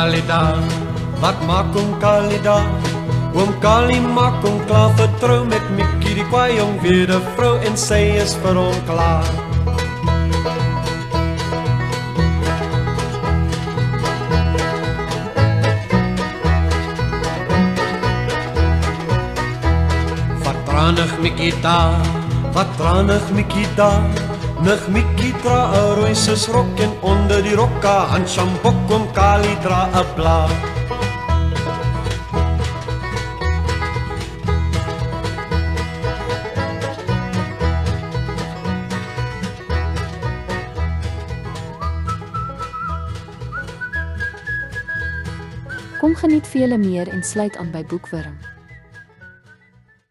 Kalida, wat maak oom Kalida? Oom Kali maak hom klaar vertrou met Mikkie die kwaai jong weduwvrou en sy is vir hom klaar. Tranig Mikkie daar, wat tranig Mikkie daar. Nig Mikkie dra 'n rooi susrok en onder die rok 'n handsjambok, oom Kali dra 'n blaar. Kom geniet vele meer en sluit aan by Boekwurm.